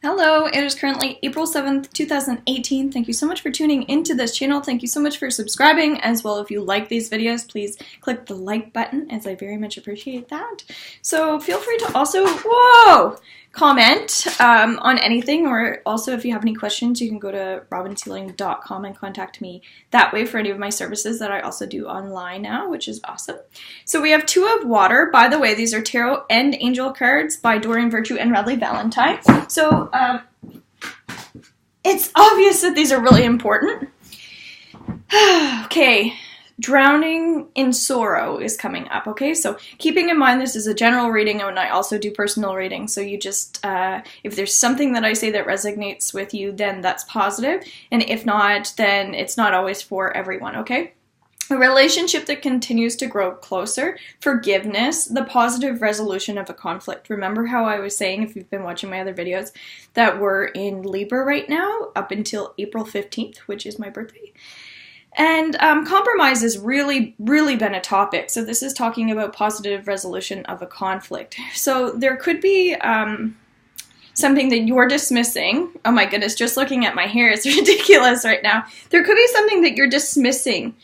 Hello, it is currently April 7th, 2018. Thank you so much for tuning into this channel. Thank you so much for subscribing as well. If you like these videos, please click the like button as I very much appreciate that. So feel free to also, comment on anything, or also if you have any questions, you can go to robinshealing.com and contact me that way for any of my services that I also do online now, which is awesome. So we have Two of Water. By the way, these are tarot and angel cards by Doreen Virtue and Radleigh Valentine. So it's obvious that these are really important. Okay. Drowning in sorrow is coming up, okay? So keeping in mind this is a general reading, and I also do personal reading, so you just, if there's something that I say that resonates with you, then that's positive, and if not, then it's not always for everyone, okay? A relationship that continues to grow closer, forgiveness, the positive resolution of a conflict. Remember how I was saying, if you've been watching my other videos, that we're in Libra right now, up until April 15th, which is my birthday. And compromise has really been a topic. So this is talking about positive resolution of a conflict. So there could be something that you're dismissing. Oh my goodness, just looking at my hair is ridiculous right now. There could be something that you're dismissing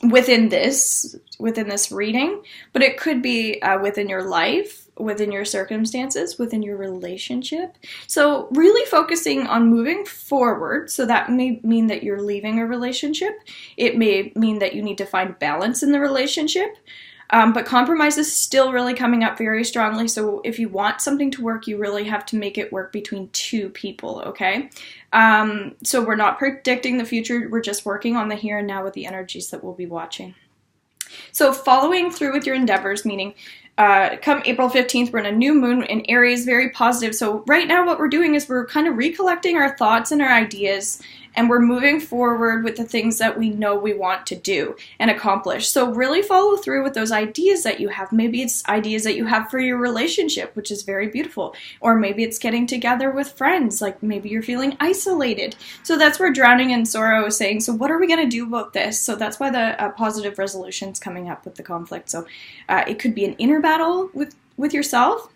within this reading, but it could be within your life, within your circumstances, within your relationship. So really focusing on moving forward. So that may mean that you're leaving a relationship. It may mean that you need to find balance in the relationship. But compromise is still really coming up very strongly. So if you want something to work, you really have to make it work between two people, okay? So we're not predicting the future. We're just working on the here and now with the energies that we'll be watching. So following through with your endeavors, meaning come April 15th, we're in a new moon in Aries, very positive. So right now what we're doing is we're kind of recollecting our thoughts and our ideas, and we're moving forward with the things that we know we want to do and accomplish. So really follow through with those ideas that you have. Maybe it's ideas that you have for your relationship, which is very beautiful. Or maybe it's getting together with friends, like maybe you're feeling isolated. So that's where Drowning in Sorrow is saying, so what are we going to do about this? So that's why the positive resolution is coming up with the conflict. So it could be an inner battle with yourself,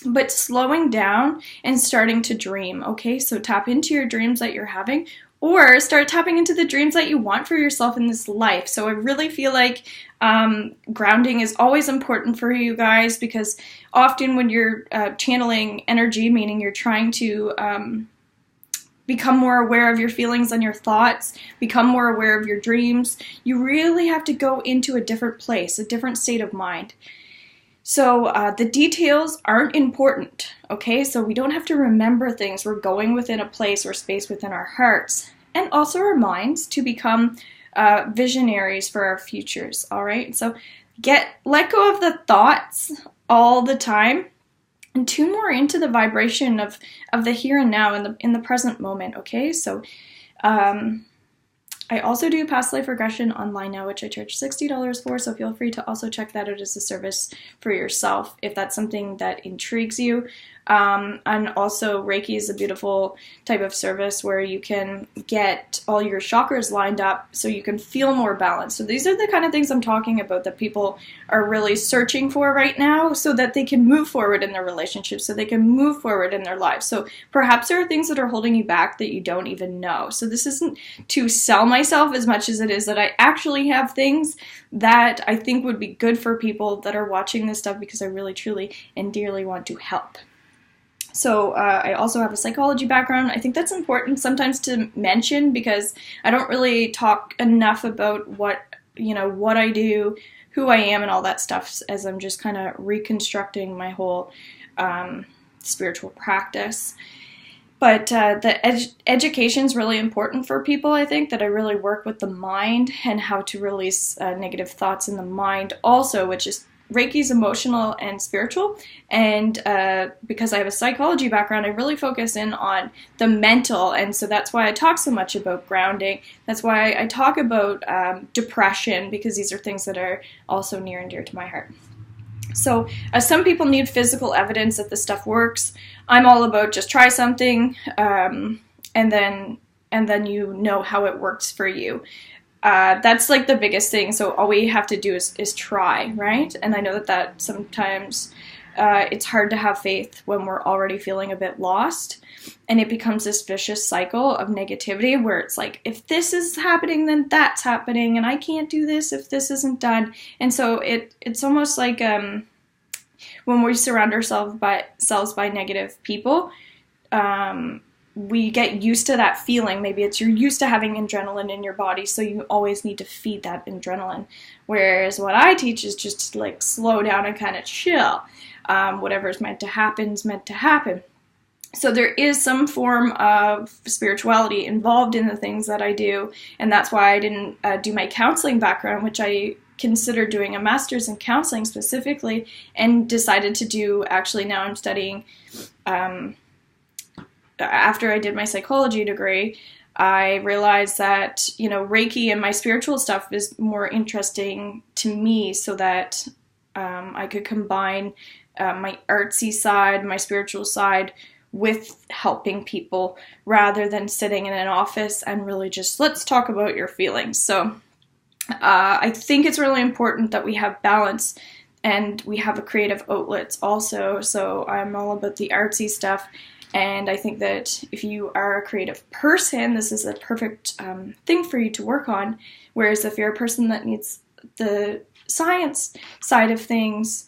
but slowing down and starting to dream, okay? So tap into your dreams that you're having, or start tapping into the dreams that you want for yourself in this life. So I really feel like grounding is always important for you guys, because often when you're channeling energy, meaning you're trying to become more aware of your feelings and your thoughts, become more aware of your dreams, you really have to go into a different place, a different state of mind. So the details aren't important, okay? So we don't have to remember things. We're going within a place or space within our hearts and also our minds to become visionaries for our futures, all right? So let go of the thoughts all the time and tune more into the vibration of the here and now in the present moment, okay? So I also do past life regression online now, which I charge $60 for, so feel free to also check that out as a service for yourself if that's something that intrigues you. And also Reiki is a beautiful type of service where you can get all your chakras lined up so you can feel more balanced. So these are the kind of things I'm talking about that people are really searching for right now, so that they can move forward in their relationships, so they can move forward in their lives. So perhaps there are things that are holding you back that you don't even know. So this isn't to sell myself as much as it is that I actually have things that I think would be good for people that are watching this stuff, because I really, truly, and dearly want to help. So I also have a psychology background. I think that's important sometimes to mention, because I don't really talk enough about what I do, who I am, and all that stuff, as I'm just kind of reconstructing my whole spiritual practice. But the education is really important for people, I think, that I really work with the mind and how to release negative thoughts in the mind also, which is Reiki's emotional and spiritual, and because I have a psychology background, I really focus in on the mental, and so that's why I talk so much about grounding. That's why I talk about depression, because these are things that are also near and dear to my heart. So some people need physical evidence that this stuff works. I'm all about just try something, and then you know how it works for you. That's like the biggest thing. So all we have to do is try, right? And I know that sometimes it's hard to have faith when we're already feeling a bit lost. And it becomes this vicious cycle of negativity where it's like, if this is happening, then that's happening, and I can't do this if this isn't done. And so it's almost like when we surround ourselves by negative people, we get used to that feeling. Maybe it's you're used to having adrenaline in your body, so you always need to feed that adrenaline. Whereas what I teach is just to like slow down and kind of chill. Whatever's meant to happen is meant to happen. So there is some form of spirituality involved in the things that I do, and that's why I didn't do my counseling background, which I considered doing a master's in counseling specifically, and decided to do, actually now I'm studying, after I did my psychology degree, I realized that, Reiki and my spiritual stuff is more interesting to me, so that I could combine my artsy side, my spiritual side, with helping people rather than sitting in an office and really just, let's talk about your feelings. So I think it's really important that we have balance and we have a creative outlets also. So I'm all about the artsy stuff. And I think that if you are a creative person, this is a perfect thing for you to work on. Whereas if you're a person that needs the science side of things,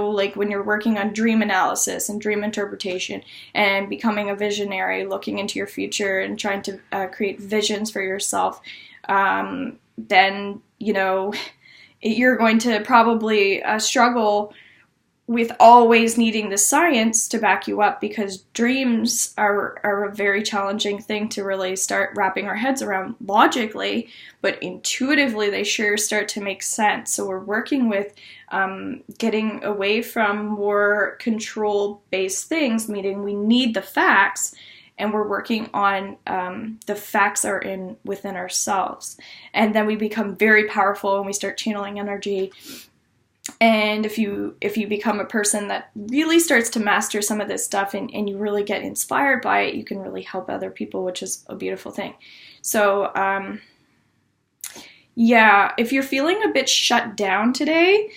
like when you're working on dream analysis and dream interpretation and becoming a visionary, looking into your future and trying to create visions for yourself, then, you're going to probably struggle with always needing the science to back you up, because dreams are a very challenging thing to really start wrapping our heads around logically, but intuitively they sure start to make sense. So we're working with getting away from more control-based things, meaning we need the facts, and we're working on the facts are within ourselves. And then we become very powerful and we start channeling energy. And if you become a person that really starts to master some of this stuff and you really get inspired by it, you can really help other people, which is a beautiful thing. So, if you're feeling a bit shut down today,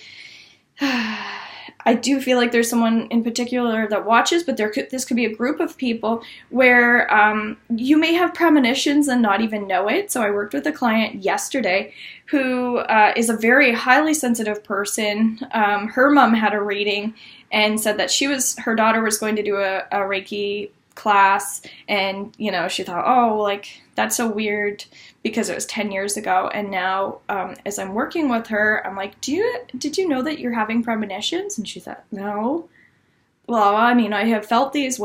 I do feel like there's someone in particular that watches, but this could be a group of people where you may have premonitions and not even know it. So I worked with a client yesterday who is a very highly sensitive person. Her mom had a reading and said that her daughter was going to do a Reiki class, and she thought, oh, like that's so weird because it was 10 years ago. And now as I'm working with her, I'm like, did you know that you're having premonitions? And she thought, no. Well, I mean, I have felt these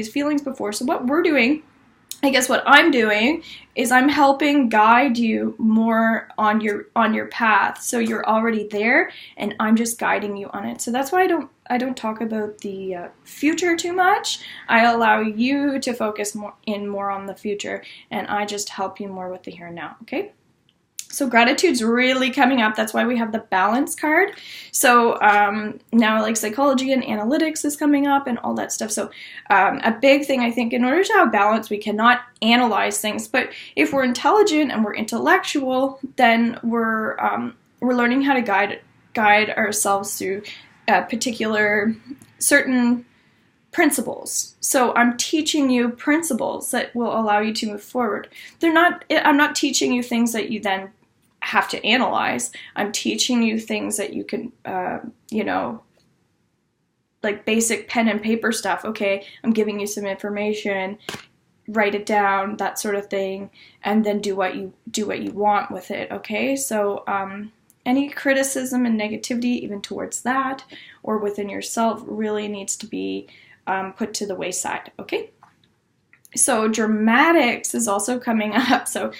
feelings before. So what we're doing, I guess what I'm doing is I'm helping guide you more on your path. So you're already there and I'm just guiding you on it. So that's why I don't talk about the future too much. I allow you to focus more on the future, and I just help you more with the here and now, okay? So gratitude's really coming up. That's why we have the balance card. So now like psychology and analytics is coming up and all that stuff. So a big thing, I think, in order to have balance, we cannot analyze things. But if we're intelligent and we're intellectual, then we're learning how to guide ourselves through particular certain principles. So I'm teaching you principles that will allow you to move forward. I'm not teaching you things that you then have to analyze. I'm teaching you things that you can, like basic pen and paper stuff. Okay, I'm giving you some information, write it down, that sort of thing, and then do what you want with it. Okay, so any criticism and negativity, even towards that or within yourself, really needs to be put to the wayside, okay? So dramatics is also coming up. So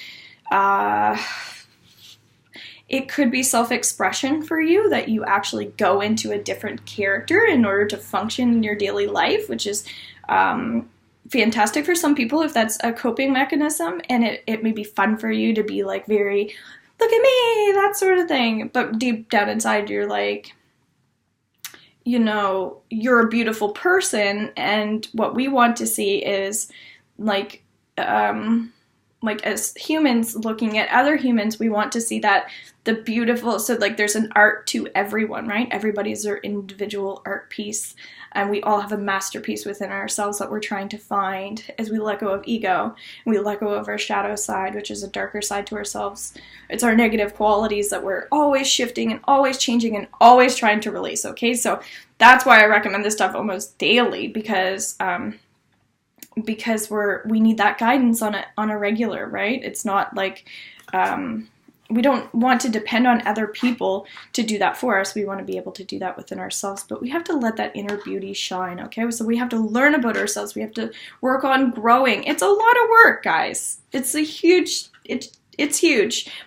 it could be self-expression for you, that you actually go into a different character in order to function in your daily life, which is fantastic for some people if that's a coping mechanism, and it may be fun for you to be like very, look at me, that sort of thing. But deep down inside, you're like, you're a beautiful person, and what we want to see is like like as humans looking at other humans, we want to see that the beautiful, so like there's an art to everyone, right? Everybody's their individual art piece, and we all have a masterpiece within ourselves that we're trying to find as we let go of ego, and we let go of our shadow side, which is a darker side to ourselves. It's our negative qualities that we're always shifting and always changing and always trying to release, okay? So that's why I recommend this stuff almost daily, because we need that guidance on a regular, right? It's not like we don't want to depend on other people to do that for us. We want to be able to do that within ourselves, but we have to let that inner beauty shine, okay? So we have to learn about ourselves. We have to work on growing. It's a lot of work, guys. It's huge,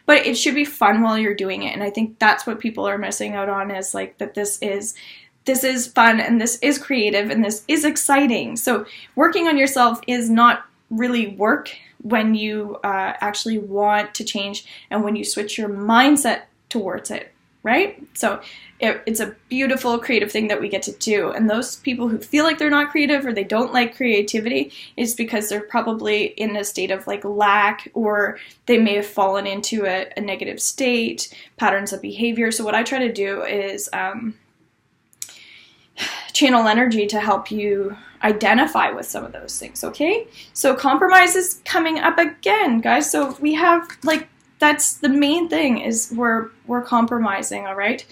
but it should be fun while you're doing it. And I think that's what people are missing out on, is like that this is fun and this is creative and this is exciting. So working on yourself is not really work when you actually want to change and when you switch your mindset towards it, right? So it's a beautiful creative thing that we get to do. And those people who feel like they're not creative or they don't like creativity is because they're probably in a state of like lack, or they may have fallen into a negative state, patterns of behavior. So what I try to do is channel energy to help you identify with some of those things, okay? So compromise is coming up again, guys. So we have, like, that's the main thing, is we're compromising, all right?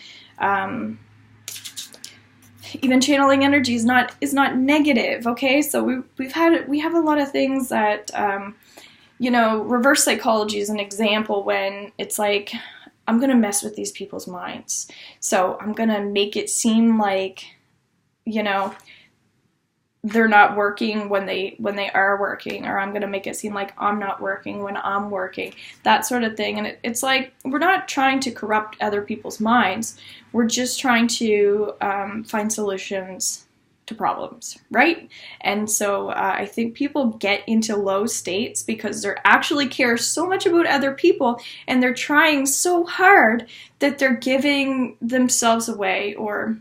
Even channeling energy is not negative, okay? So we have a lot of things that, reverse psychology is an example when it's like, I'm going to mess with these people's minds. So I'm going to make it seem like, they're not working when they are working, or I'm going to make it seem like I'm not working when I'm working, that sort of thing. And it's like, we're not trying to corrupt other people's minds. We're just trying to find solutions to problems, right? And so I think people get into low states because they actually care so much about other people, and they're trying so hard that they're giving themselves away, or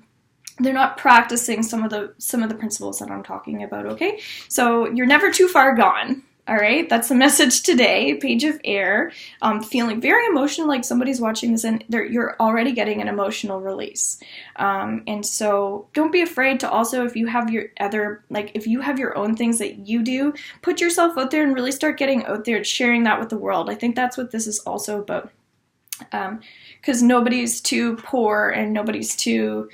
they're not practicing some of the principles that I'm talking about, okay? So you're never too far gone, all right? That's the message today. Page of Air. Feeling very emotional, like somebody's watching this and you're already getting an emotional release. And so don't be afraid to also, if you have your own things that you do, put yourself out there and really start getting out there and sharing that with the world. I think that's what this is also about. Because nobody's too poor and nobody's too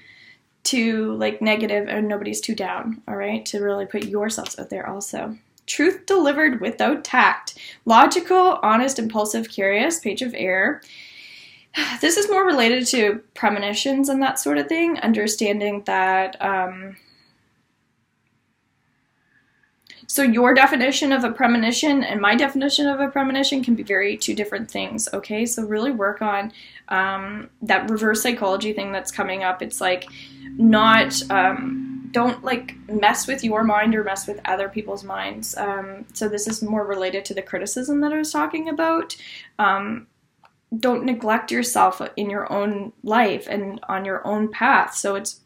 like negative, and nobody's too down, all right, to really put yourselves out there also. Truth delivered without tact. Logical, honest, impulsive, curious. Page of Air. This is more related to premonitions and that sort of thing, understanding that so your definition of a premonition and my definition of a premonition can be two different things, okay? So really work on that reverse psychology thing that's coming up. It's like, don't like mess with your mind or mess with other people's minds. So this is more related to the criticism that I was talking about. Don't neglect yourself in your own life and on your own path. So it's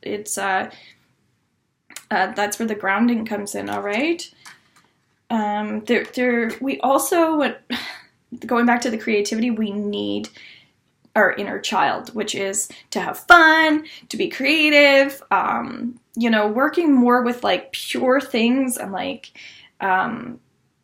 that's where the grounding comes in, all right? We also, going back to the creativity, we need our inner child, which is to have fun, to be creative, working more with like pure things and like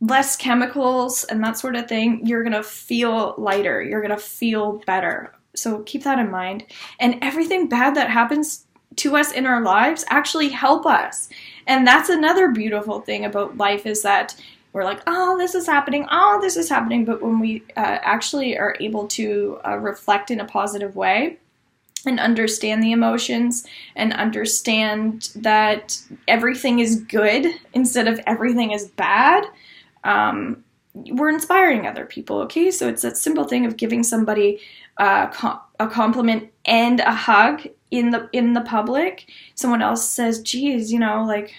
less chemicals and that sort of thing. You're going to feel lighter. You're going to feel better. So keep that in mind. And everything bad that happens to us in our lives actually help us. And that's another beautiful thing about life, is that we're like, oh, this is happening. But when we actually are able to reflect in a positive way and understand the emotions and understand that everything is good instead of everything is bad, we're inspiring other people, okay? So it's that simple thing of giving somebody a compliment and a hug in the public. Someone else says, geez, like,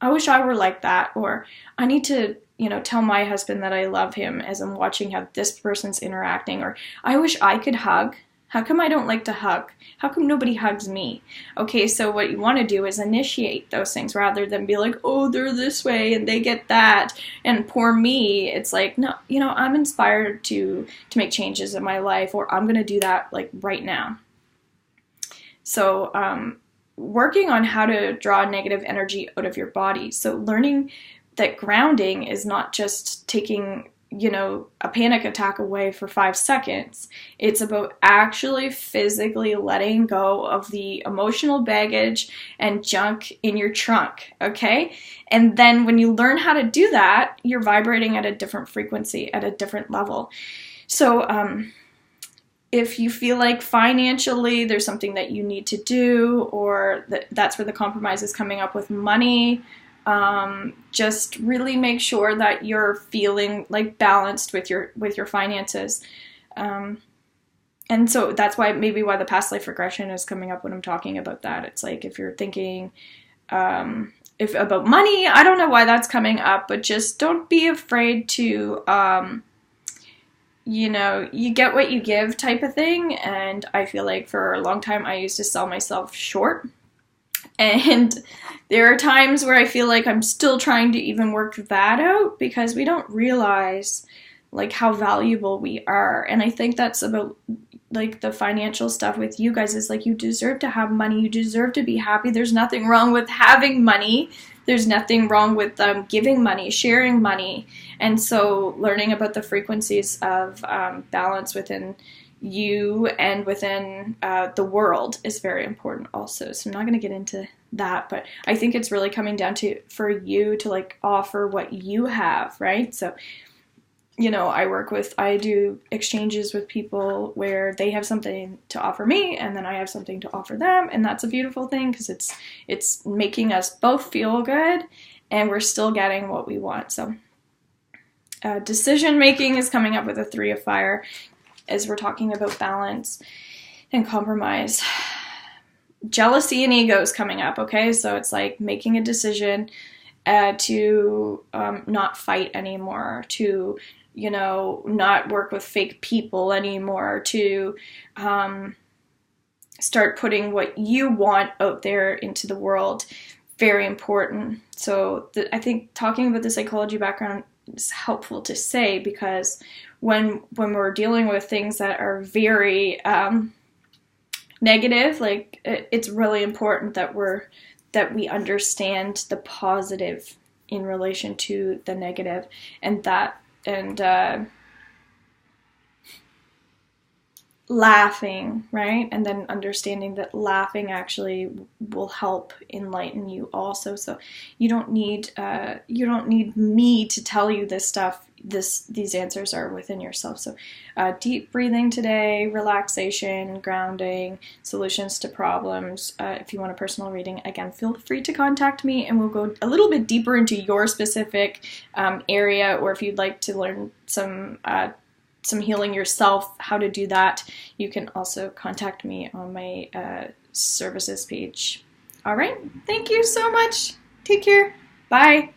I wish I were like that, or I need to, tell my husband that I love him as I'm watching how this person's interacting, or I wish I could hug How come I don't like to hug? How come nobody hugs me? Okay, so what you want to do is initiate those things rather than be like, oh, they're this way and they get that, and poor me. It's like, no, I'm inspired to make changes in my life, or I'm going to do that like right now. So working on how to draw negative energy out of your body. So learning that grounding is not just taking a panic attack away for 5 seconds. It's about actually physically letting go of the emotional baggage and junk in your trunk, okay? And then when you learn how to do that, you're vibrating at a different frequency, at a different level. So if you feel like financially there's something that you need to do, or that's where the compromise is coming up with money, just really make sure that you're feeling like balanced with your finances. And so that's why the past life regression is coming up when I'm talking about that. It's like, if you're thinking, if about money, I don't know why that's coming up, but just don't be afraid to, you get what you give type of thing. And I feel like for a long time I used to sell myself short. And there are times where I feel like I'm still trying to even work that out, because we don't realize like how valuable we are. And I think that's about like the financial stuff with you guys, is like, you deserve to have money. You deserve to be happy. There's nothing wrong with having money. There's nothing wrong with giving money, sharing money. And so learning about the frequencies of balance within you and within the world is very important also. So I'm not going to get into that, but I think it's really coming down to for you to like offer what you have, right? So I do exchanges with people where they have something to offer me and then I have something to offer them, and that's a beautiful thing, because it's making us both feel good and we're still getting what we want. So decision making is coming up with a 3 of fire, as we're talking about balance and compromise. Jealousy and ego is coming up, okay? So it's like making a decision to not fight anymore, to not work with fake people anymore, to start putting what you want out there into the world. Very important. So I think talking about the psychology background is helpful to say, because when we're dealing with things that are very negative, like it's really important that we understand the positive in relation to the negative, and laughing, right? And then understanding that laughing actually will help enlighten you also. So you don't need me to tell you this stuff. These answers are within yourself. So deep breathing today, relaxation, grounding, solutions to problems. If you want a personal reading, again, feel free to contact me and we'll go a little bit deeper into your specific area, or if you'd like to learn some healing yourself, how to do that, you can also contact me on my services page. All right. Thank you so much. Take care. Bye.